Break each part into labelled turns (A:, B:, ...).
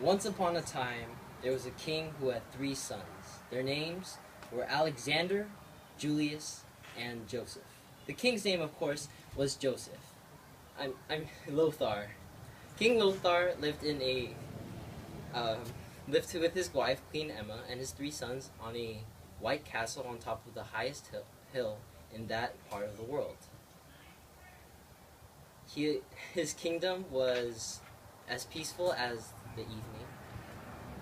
A: Once upon a time, there was a king who had 3 sons. Their names were Alexander, Julius, and Joseph. The king's name, of course, was Joseph. I'm Lothar. King Lothar lived with his wife, Queen Emma, and his 3 sons on a white castle on top of the highest hill in that part of the world. His kingdom was as peaceful as the evening,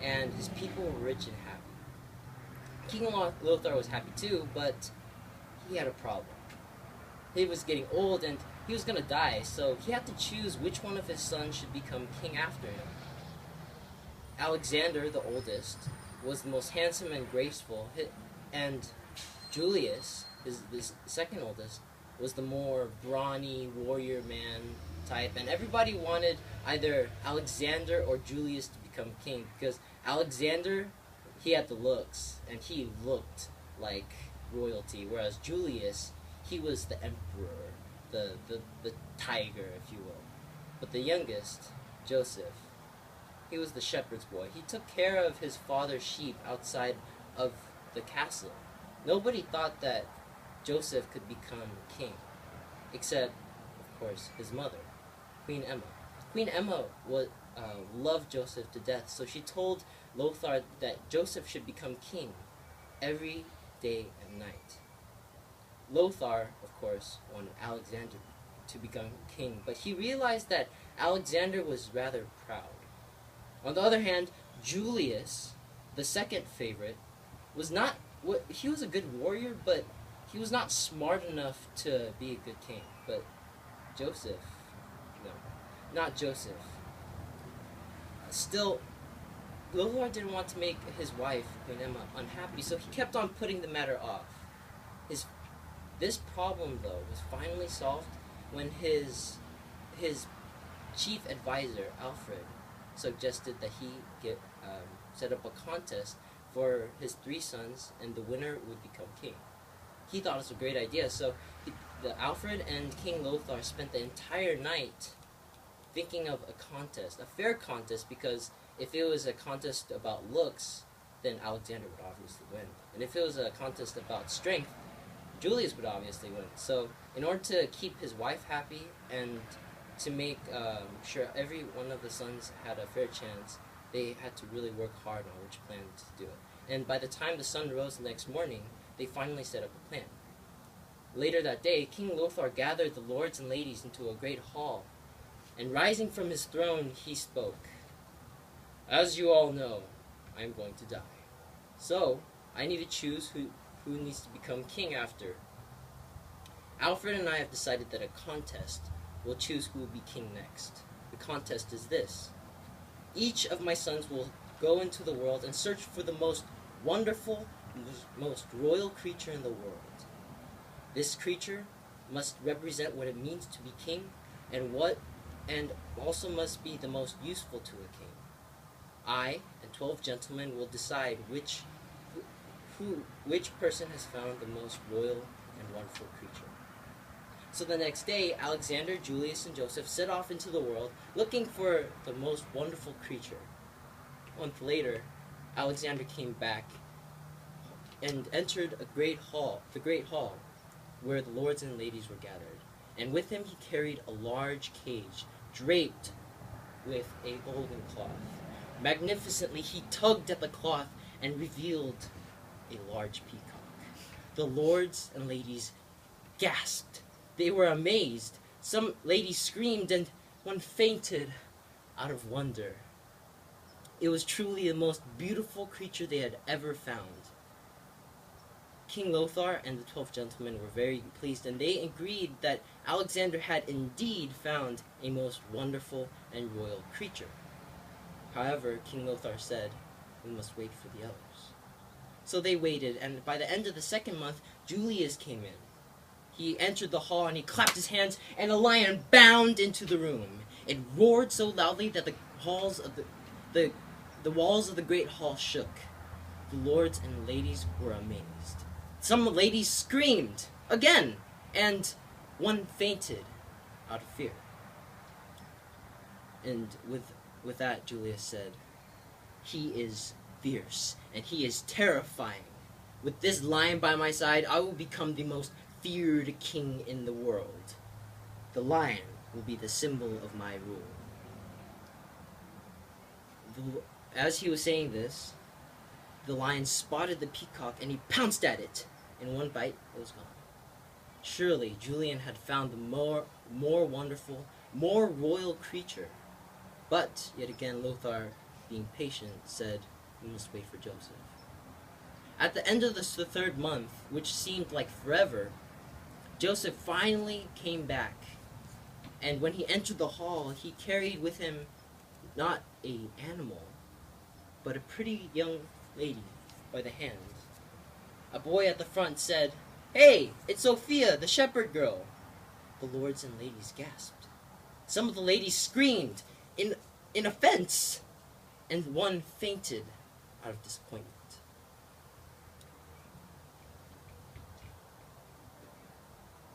A: and his people were rich and happy. King Lothar was happy too, but he had a problem. He was getting old and he was going to die, so he had to choose which one of his sons should become king after him. Alexander, the oldest, was the most handsome and graceful, and Julius, his second oldest, was the more brawny warrior man type, and everybody wanted either Alexander or Julius to become king, because Alexander, he had the looks, and he looked like royalty, whereas Julius, he was the emperor, the tiger, if you will. But the youngest, Joseph, he was the shepherd's boy. He took care of his father's sheep outside of the castle. Nobody thought that Joseph could become king, except, of course, his mother, Queen Emma. Queen Emma loved Joseph to death, so she told Lothar that Joseph should become king every day and night. Lothar, of course, wanted Alexander to become king, but he realized that Alexander was rather proud. On the other hand, Julius, the second favorite, he was a good warrior, but he was not smart enough to be a good king. But Joseph, no, not Joseph. Still, Lothar didn't want to make his wife, Queen Emma, unhappy, so he kept on putting the matter off. This problem, though, was finally solved when his chief advisor, Alfred, suggested that he set up a contest for his 3 sons, and the winner would become king. He thought it was a great idea, so Alfred and King Lothar spent the entire night thinking of a contest, a fair contest, because if it was a contest about looks, then Alexander would obviously win. And if it was a contest about strength, Julius would obviously win. So in order to keep his wife happy and to make sure every one of the sons had a fair chance, they had to really work hard on which plan to do it. And by the time the sun rose the next morning, they finally set up a plan. Later that day, King Lothar gathered the lords and ladies into a great hall, and rising from his throne, he spoke. "As you all know, I am going to die. So, I need to choose who needs to become king after. Alfred and I have decided that a contest will choose who will be king next. The contest is this. Each of my sons will go into the world and search for the most wonderful, most royal creature in the world. This creature must represent what it means to be king, and also must be the most useful to a king. I and 12 gentlemen will decide which person has found the most royal and wonderful creature." So the next day, Alexander, Julius, and Joseph set off into the world looking for the most wonderful creature. A month later, Alexander came back and entered the great hall, where the lords and ladies were gathered. And with him he carried a large cage draped with a golden cloth. Magnificently, he tugged at the cloth and revealed a large peacock. The lords and ladies gasped. They were amazed. Some ladies screamed, and one fainted out of wonder. It was truly the most beautiful creature they had ever found. King Lothar and the 12 gentlemen were very pleased, and they agreed that Alexander had indeed found a most wonderful and royal creature. However, King Lothar said, "We must wait for the others." So they waited, and by the end of the second month, Julius came in. He entered the hall and he clapped his hands, and a lion bounded into the room. It roared so loudly that the walls of the great hall shook. The lords and ladies were amazed. Some ladies screamed again, and one fainted out of fear. And with that, Julius said, He is fierce, and he is terrifying. With this lion by my side, I will become the most feared king in the world. The lion will be the symbol of my rule. As he was saying this, the lion spotted the peacock and he pounced at it. In one bite, it was gone. Surely Julian had found the more wonderful, more royal creature. But, yet again, Lothar, being patient, said, "We must wait for Joseph." At the end of the third month, which seemed like forever, Joseph finally came back. And when he entered the hall, he carried with him not an animal, but a pretty young lady by the hand. A boy at the front said, "Hey, it's Sophia, the shepherd girl." The lords and ladies gasped. Some of the ladies screamed in offense, and one fainted out of disappointment.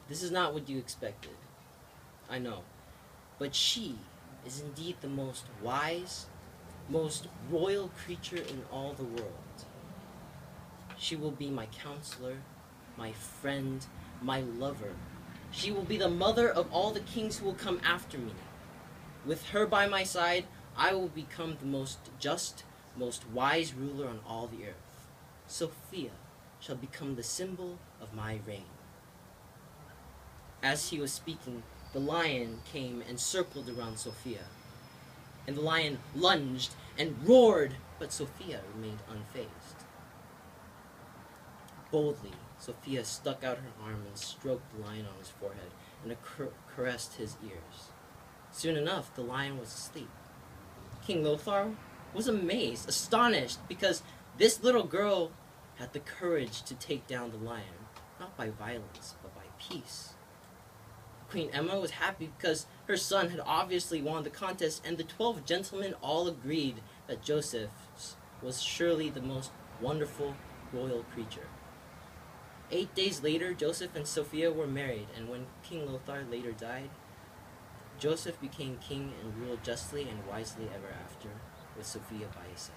A: This is not what you expected, I know, but she is indeed the most wise, most royal creature in all the world. She will be my counselor, my friend, my lover. She will be the mother of all the kings who will come after me. With her by my side, I will become the most just, most wise ruler on all the earth. Sophia shall become the symbol of my reign. As he was speaking, the lion came and circled around Sophia. And the lion lunged and roared, but Sophia remained unfazed. Boldly, Sophia stuck out her arm and stroked the lion on his forehead and caressed his ears. Soon enough, the lion was asleep. King Lothar was amazed, astonished, because this little girl had the courage to take down the lion, not by violence, but by peace. Queen Emma was happy because her son had obviously won the contest, and the 12 gentlemen all agreed that Joseph was surely the most wonderful royal creature. 8 days later, Joseph and Sophia were married, and when King Lothar later died, Joseph became king and ruled justly and wisely ever after, with Sophia by his side.